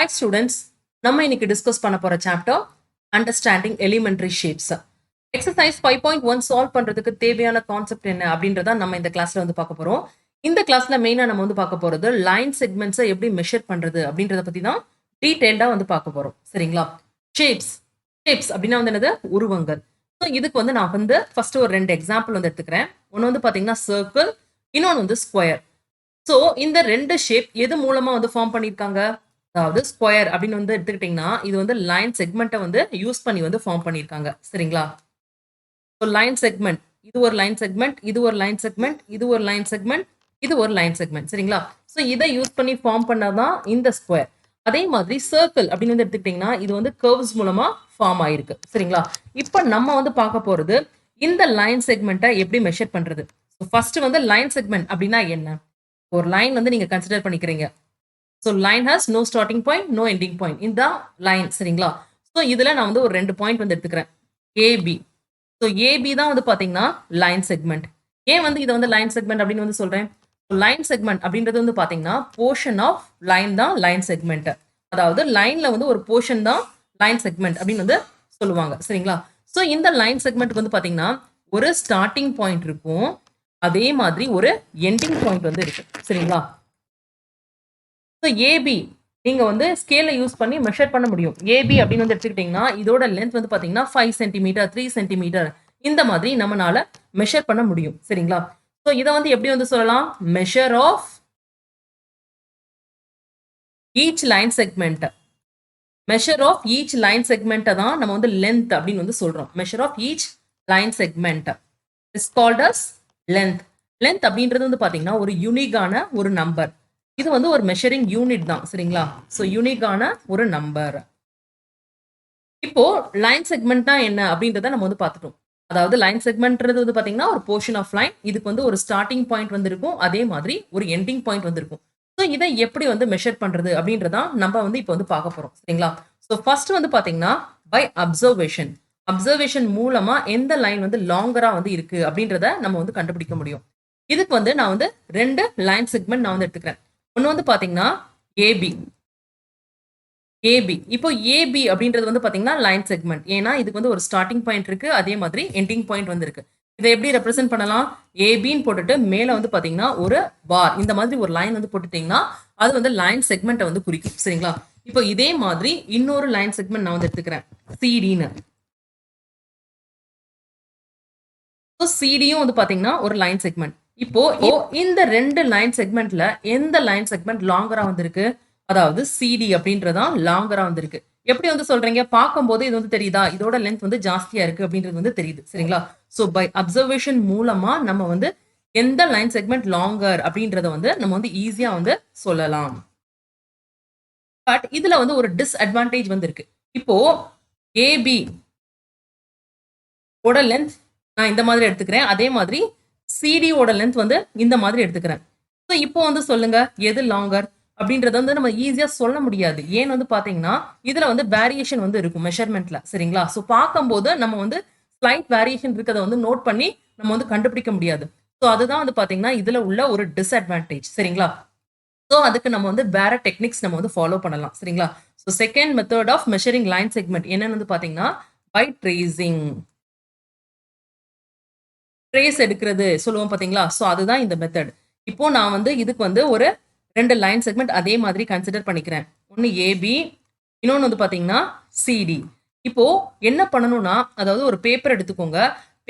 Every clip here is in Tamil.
Hi students, நம்ம இன்னைக்கு டிஸ்கஸ் பண்ண போற chapter understanding elementary shapes. Exercise 5.1 solve பண்றதுக்கு தேவையான கான்செப்ட் என்ன அப்படின்றத நம்ம இந்த கிளாஸ்ல வந்து பார்க்க போறோம். இந்த கிளாஸ்ல மெயினா நம்ம வந்து பார்க்க போறது லைன் செக்மெண்ட்ஸை எப்படி மெஷர் பண்றது அப்படின்றத பத்தி தான் டீடைல்டா வந்து பார்க்க போறோம். சரிங்களா? ஷேப்ஸ் அப்படின்னா வந்து என்னது? உருவங்கள். ஸோ இதுக்கு வந்து நான் வந்து ஃபர்ஸ்ட் ஒரு 2 எக்ஸாம்பிள் வந்து எடுத்துக்கிறேன். ஒன்று வந்து பாத்தீங்கன்னா சர்க்கிள், இன்னொன்று வந்து ஸ்கொயர். ஸோ இந்த 2 ஷேப் எது மூலமா வந்து ஃபார்ம் பண்ணியிருக்காங்க? அதாவது ஸ்கொயர் அப்படின்னு வந்து எடுத்துக்கிட்டீங்கன்னா இது வந்து லைன் செக்மெண்ட்டை வந்து யூஸ் பண்ணி வந்து ஃபார்ம் பண்ணியிருக்காங்க. சரிங்களா? ஸோ லைன் செக்மெண்ட், இது ஒரு லைன் செக்மெண்ட், இது ஒரு லைன் செக்மெண்ட், இது ஒரு லைன் செக்மெண்ட், இது ஒரு லைன் செக்மெண்ட். சரிங்களா? ஸோ இதை யூஸ் பண்ணி ஃபார்ம் பண்ணாதான் இந்த ஸ்கொயர். அதே மாதிரி சர்க்கிள் அப்படின்னு வந்து எடுத்துக்கிட்டீங்கன்னா இது வந்து கர்வ்ஸ் மூலமா ஃபார்ம் ஆயிருக்கு. சரிங்களா? இப்போ நம்ம வந்து பார்க்க போறது இந்த லைன் செக்மெண்ட்டை எப்படி மெஷர் பண்றது. ஸோ ஃபர்ஸ்ட் வந்து லைன் செக்மெண்ட் அப்படின்னா என்ன? ஒரு லைன் வந்து நீங்க கன்சிடர் பண்ணிக்கிறீங்க. So line has no starting point, no ending point. இந்த லைன். சரிங்களா? ஸோ இதுல நான் வந்து ஒரு 2 பாயிண்ட் வந்து எடுத்துக்கிறேன். ஏபி. ஸோ ஏபி தான் வந்து பாத்தீங்கன்னா லைன் செக்மெண்ட். ஏன் வந்து இதை வந்து லைன் செக்மெண்ட் அப்படின்னு வந்து சொல்றேன்? லைன் செக்மெண்ட் அப்படின்றது வந்து பாத்தீங்கன்னா போர்ஷன் ஆஃப் லைன் தான் லைன் செக்மெண்ட். அதாவது லைன்ல வந்து ஒரு போர்ஷன் தான் லைன் செக்மெண்ட் அப்படின்னு வந்து சொல்லுவாங்க. சரிங்களா? ஸோ இந்த லைன் செக்மெண்ட் வந்து பாத்தீங்கன்னா ஒரு ஸ்டார்டிங் பாயிண்ட் இருக்கும், அதே மாதிரி ஒரு எண்டிங் பாயிண்ட் வந்து இருக்கு. சரிங்களா? ஸோ ஏபி நீங்க வந்து ஸ்கேலை யூஸ் பண்ணி மெஷர் பண்ண முடியும். ஏபி அப்படின்னு வந்து எடுத்துக்கிட்டீங்கன்னா இதோட லென்த் வந்து பாத்தீங்கன்னா 5 சென்டிமீட்டர், 3 சென்டிமீட்டர் இந்த மாதிரி நம்மளால மெஷர் பண்ண முடியும். சரிங்களா? ஸோ இதை வந்து எப்படி வந்து சொல்லலாம்? Measure of each line segment. Measure of each line செக்மெண்ட்டை தான் நம்ம வந்து லென்த் அப்படின்னு வந்து சொல்றோம். Measure of each line segment is called as length. Length அப்படின்றது வந்து பாத்தீங்கன்னா ஒரு யூனிக்கான ஒரு நம்பர். இது வந்து ஒரு மெஷரிங் யூனிட் தான். சரிங்களா? ஸோ யூனிக்கான ஒரு நம்பர். இப்போ லைன் செக்மெண்ட்னா என்ன அப்படின்றத நம்ம வந்து பார்த்துட்டோம். அதாவது லைன் செக்மெண்ட்ன்றது வந்து பாத்தீங்கன்னா ஒரு போர்ஷன் ஆஃப் லைன். இதுக்கு வந்து ஒரு ஸ்டார்டிங் பாயிண்ட் வந்து இருக்கும், அதே மாதிரி ஒரு எண்டிங் பாயிண்ட் வந்து இருக்கும். ஸோ இதை எப்படி வந்து மெஷர் பண்றது அப்படின்றதான் நம்ம வந்து இப்போ வந்து பார்க்க போறோம். சரிங்களா? ஸோ ஃபர்ஸ்ட் வந்து பாத்தீங்கன்னா பை அப்சர்வேஷன். அப்சர்வேஷன் மூலமா எந்த லைன் வந்து லாங்கரா வந்து இருக்கு அப்படின்றத நம்ம வந்து கண்டுபிடிக்க முடியும். இதுக்கு வந்து நான் வந்து 2 லைன் செக்மெண்ட் நான் வந்து எடுத்துக்கிறேன். ஒன்று வந்து பாத்தீங்கன்னா ஏபி. ஏபி இப்போ ஏபி அப்படின்றது வந்து பாத்தீங்கன்னா லைன் செக்மெண்ட். ஏன்னா இதுக்கு வந்து ஒரு ஸ்டார்டிங் பாயிண்ட் இருக்கு, அதே மாதிரி எண்டிங் பாயிண்ட் வந்து இருக்கு. இதை எப்படி ரெப்ரசென்ட் பண்ணலாம்? ஏபின்னு போட்டுட்டு மேல வந்து பாத்தீங்கன்னா ஒரு பார் இந்த மாதிரி ஒரு லைன் வந்து போட்டுட்டீங்கன்னா அது வந்து லைன் செக்மெண்ட்டை வந்து குறிக்கும். சரிங்களா? இப்போ இதே மாதிரி இன்னொரு லைன் செக்மெண்ட் நான் வந்து எடுத்துக்கிறேன், சிடின்னு. சிடியும் வந்து பாத்தீங்கன்னா ஒரு லைன் செக்மெண்ட். இப்போ இந்த 2 லைன் செக்மெண்ட்ல எந்த லைன் செக்மெண்ட் லாங்கரா வந்திருக்கு? அதாவது சிடி அப்படின்றதான் லாங்கரா வந்திருக்கு. எப்படி வந்து சொல்றீங்க? பார்க்கும்போது இது வந்து தெரியுதா? இதோட லென்த் வந்து ஜாஸ்தியா இருக்கு அப்படின்றது வந்து தெரியுது. சரிங்களா? சோ பை அப்சர்வேஷன் மூலமா நம்ம வந்து எந்த லைன் செக்மெண்ட் லாங்கர் அப்படின்றத வந்து நம்ம வந்து ஈஸியா வந்து சொல்லலாம். பட் இதுல வந்து ஒரு டிஸ்அட்வான்டேஜ் வந்து இருக்கு. இப்போ ஏபி ஓட லென்த் நான் இந்த மாதிரி எடுத்துக்கிறேன், அதே மாதிரி சிடியோட லென்த் வந்து இந்த மாதிரி எடுத்துக்கிறேன். ஸோ இப்போ வந்து சொல்லுங்க எது லாங்கர் அப்படின்றத வந்து நம்ம ஈஸியா சொல்ல முடியாது. ஏன்னு வந்து பாத்தீங்கன்னா இதுல வந்து வேரியேஷன் வந்து இருக்கும் மெஷர்மெண்ட்ல. சரிங்களா? ஸோ பார்க்கும்போது நம்ம வந்து ஸ்லைட் வேரியேஷன் இருக்கிறத வந்து நோட் பண்ணி நம்ம வந்து கண்டுபிடிக்க முடியாது. ஸோ அதுதான் வந்து பாத்தீங்கன்னா இதுல உள்ள ஒரு டிஸ்அட்வான்டேஜ். சரிங்களா? ஸோ அதுக்கு நம்ம வந்து வேற டெக்னிக்ஸ் நம்ம வந்து ஃபாலோ பண்ணலாம். சரிங்களா? So second method of measuring line segment என்னன்னு வந்து பாத்தீங்கன்னா பை ட்ரேசிங். ட்ரேஸ் எடுக்கிறது சொல்லுவோம் பாத்தீங்களா? சோ அதுதான் இந்த மெத்தட். இப்போ நான் வந்து இதுக்கு வந்து ஒரு 2 லைன் செக்மெண்ட் அதே மாதிரி கன்சிடர் பண்ணிக்கிறேன். ஒன்னு ஏபி, இன்னொன்னு வந்து பாத்தீங்கன்னா சிடி. இப்போ என்ன பண்ணணும்னா அதாவது ஒரு பேப்பர் எடுத்துக்கோங்க.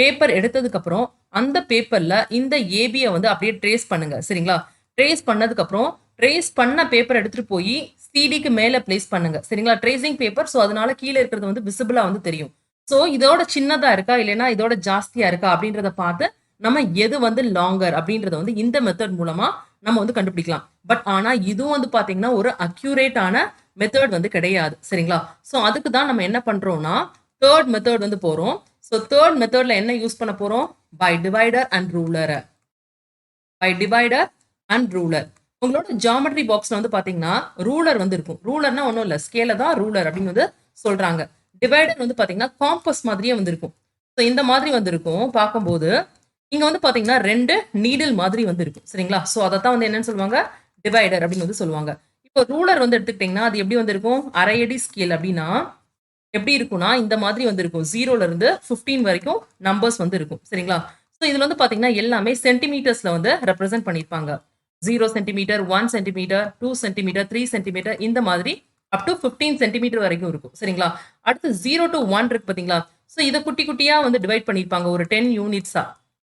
பேப்பர் எடுத்ததுக்கு அப்புறம் அந்த பேப்பர்ல இந்த ஏபியை வந்து அப்படியே ட்ரேஸ் பண்ணுங்க. சரிங்களா? ட்ரேஸ் பண்ணதுக்கு அப்புறம் ட்ரேஸ் பண்ண பேப்பர் எடுத்துட்டு போய் சிடிக்கு மேல பிளேஸ் பண்ணுங்க. சரிங்களா? ட்ரேசிங் பேப்பர், சோ அதனால கீழே இருக்கிறது வந்து விசிபிளா வந்து தெரியும். சோ இதோட சின்னதா இருக்கா இல்லைன்னா இதோட ஜாஸ்தியா இருக்கா அப்படின்றத பார்த்து நம்ம எது வந்து லாங்கர் அப்படின்றத வந்து இந்த மெத்தட் மூலமா நம்ம வந்து கண்டுபிடிக்கலாம். பட் ஆனா இதுவும் வந்து பாத்தீங்கன்னா ஒரு அக்யூரேட்டான மெத்தட் வந்து கிடையாது. சரிங்களா? சோ அதுக்கு தான் நம்ம என்ன பண்றோம்னா தேர்ட் மெத்தட் வந்து போறோம். சோ தேர்ட் மெத்தட்ல என்ன யூஸ் பண்ண போறோம்? By divider and ruler. By divider and ruler. உங்களோட ஜியோமெட்ரி பாக்ஸ்ல வந்து பாத்தீங்கன்னா ரூலர் வந்து இருக்கும். ரூலர்னா ஒன்றும் இல்லை, ஸ்கேல தான் ரூலர் அப்படின்னு வந்து சொல்றாங்க. டிவைடர் வந்து பாத்தீங்கன்னா காம்பஸ் மாதிரியே வந்து இருக்கும். ஸோ இந்த மாதிரி வந்து இருக்கும். பார்க்கும்போது இங்க வந்து பாத்தீங்கன்னா 2 நீடில் மாதிரி வந்து இருக்கும். சரிங்களா? ஸோ அதைத்தான் வந்து என்னன்னு சொல்லுவாங்க? டிவைடர் அப்படின்னு வந்து சொல்லுவாங்க. இப்போ ரூலர் வந்து எடுத்துக்கிட்டிங்கன்னா அது எப்படி வந்திருக்கும், அரை அடி ஸ்கேல் அப்படின்னா எப்படி இருக்கும்னா இந்த மாதிரி வந்து இருக்கும். 0ல இருந்து 15 வரைக்கும் நம்பர்ஸ் வந்து இருக்கும். சரிங்களா? ஸோ இதுல வந்து பாத்தீங்கன்னா எல்லாமே சென்டிமீட்டர்ஸ்ல வந்து ரெப்ரசென்ட் பண்ணியிருப்பாங்க. 0 சென்டிமீட்டர், 1 சென்டிமீட்டர், 2 சென்டிமீட்டர், 3 சென்டிமீட்டர் இந்த மாதிரி அப் டு 15 சென்டிமீட்டர் வரைக்கும் இருக்கும். சரிங்களா? அடுத்து 0 to 1 இருக்கு பாத்தீங்களா? ஸோ இத குட்டி குட்டியா வந்து டிவைட் பண்ணியிருப்பாங்க ஒரு 10 யூனிட்ஸா.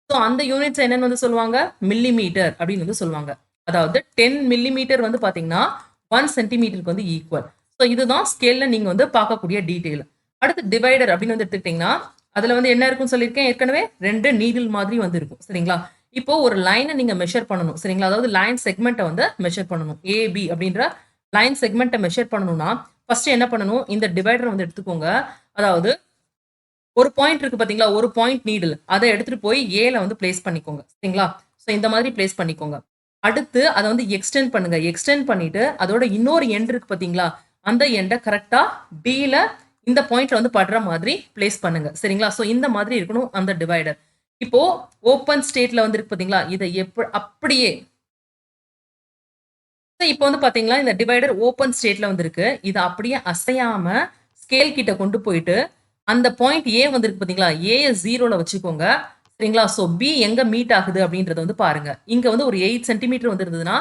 ஸோ அந்த யூனிட்ஸ் என்னன்னு வந்து சொல்லுவாங்க? மில்லிமீட்டர் அப்படின்னு வந்து சொல்லுவாங்க. அதாவது 10 மில்லிமீட்டர் வந்து பாத்தீங்கன்னா 1 சென்டிமீட்டருக்கு வந்து ஈக்குவல். ஸோ இதுதான் ஸ்கேல்ல நீங்க வந்து பார்க்கக்கூடிய டீடைல். அடுத்து டிவைடர் அப்படின்னு வந்து எடுத்துக்கிட்டீங்கன்னா அதுல வந்து என்ன இருக்கும்னு சொல்லியிருக்கேன் ஏற்கனவே 2 நீடில் மாதிரி வந்து இருக்கும். சரிங்களா? இப்போ ஒரு லைனை நீங்க மெஷர் பண்ணணும். சரிங்களா? அதாவது லைன் செக்மெண்ட்டை வந்து மெஷர் பண்ணணும். ஏபி அப்படின்ற லைன் செக்மெண்ட்டை மெஷர் பண்ணணும்னா ஃபர்ஸ்ட் என்ன பண்ணணும், இந்த டிவைடர் வந்து எடுத்துக்கோங்க. அதாவது ஒரு பாயிண்ட் இருக்கு பாத்தீங்களா, ஒரு பாயிண்ட் நீடில் அதை எடுத்துட்டு போய் ஏல வந்து பிளேஸ் பண்ணிக்கோங்க. சரிங்களா? ஸோ இந்த மாதிரி பிளேஸ் பண்ணிக்கோங்க. அடுத்து அதை வந்து எக்ஸ்டெண்ட் பண்ணுங்க. எக்ஸ்டெண்ட் பண்ணிட்டு அதோட இன்னொரு எண்ட் இருக்கு பாத்தீங்களா, அந்த எண்டை கரெக்டா பில இந்த பாயிண்ட்ல வந்து படுற மாதிரி பிளேஸ் பண்ணுங்க. சரிங்களா? ஸோ இந்த மாதிரி இருக்கணும் அந்த டிவைடர். இப்போ ஓப்பன் ஸ்டேட்ல வந்து இருக்கு பாத்தீங்களா, இதை அப்படியே இப்போ வந்து பாத்தீங்களா இந்த டிவைடர் ஓப்பன் ஸ்டேட்ல வந்து இருக்கு. இதை அப்படியே அசையாம ஸ்கேல் கிட்ட கொண்டு போயிட்டு அந்த பாயிண்ட் ஏ வந்து இருக்கு பாத்தீங்களா, ஏ 0ல வச்சுக்கோங்க. சரிங்களா? ஸோ பி எங்க மீட் ஆகுது அப்படின்றத வந்து பாருங்க. இங்க வந்து ஒரு 8 சென்டிமீட்டர் வந்து இருந்ததுன்னா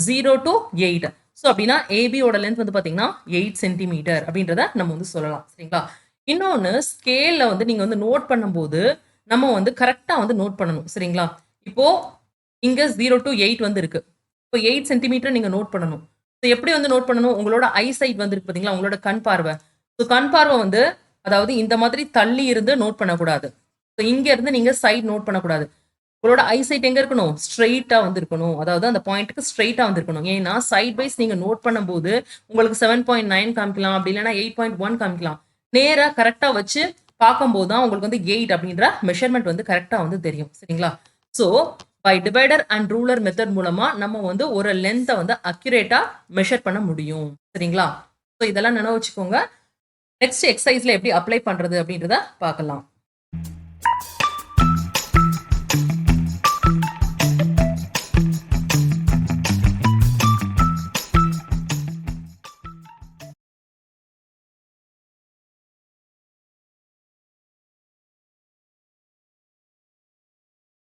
0 to 8. ஸோ அப்படின்னா ஏபியோட லென்த் வந்து பாத்தீங்கன்னா 8 சென்டிமீட்டர் அப்படின்றத நம்ம வந்து சொல்லலாம். சரிங்களா? இன்னொன்னு ஸ்கேல்ல வந்து நீங்க வந்து நோட் பண்ணும்போது நம்ம வந்து கரெக்டா வந்து நோட் பண்ணணும். சரிங்களா? இப்போ இங்க 0 to 8 வந்து இருக்கு. இப்போ 8 சென்டிமீட்டர் நீங்க நோட் பண்ணணும். ஸோ எப்படி வந்து நோட் பண்ணணும், உங்களோட ஐ சைட் வந்து இருக்கு பாத்தீங்களா, உங்களோட கண் பார்வை. ஸோ கண் பார்வை வந்து அதாவது இந்த மாதிரி தள்ளி இருந்து நோட் பண்ணக்கூடாது. ஸோ இங்க இருந்து நீங்க சைட் நோட் பண்ணக்கூடாது. உங்களோட ஐ சைட் எங்க இருக்கணும், ஸ்ட்ரெயிட்டா வந்து இருக்கணும். அதாவது அந்த பாயிண்ட்டுக்கு ஸ்ட்ரெயிட்டா வந்து இருக்கணும். ஏன்னா சைட் வைஸ் நீங்க நோட் பண்ணும்போது உங்களுக்கு 7.9 காமிக்கலாம், அப்படி இல்லைன்னா 8.1 காமிக்கலாம். நேரா கரெக்டா வச்சு பார்க்கும்போது தான் உங்களுக்கு வந்து 8 அப்படின்ற மெஷர்மெண்ட் வந்து கரெக்டா வந்து தெரியும். சரிங்களா? So by divider and ruler method மூலமா நம்ம வந்து ஒரு லென்த்தை வந்து அக்யூரேட்டா மெஷர் பண்ண முடியும். சரிங்களா? ஸோ இதெல்லாம் நினைவு வச்சுக்கோங்க. நெக்ஸ்ட் எக்ஸசைஸ்ல எப்படி அப்ளை பண்றது அப்படின்றத பார்க்கலாம்.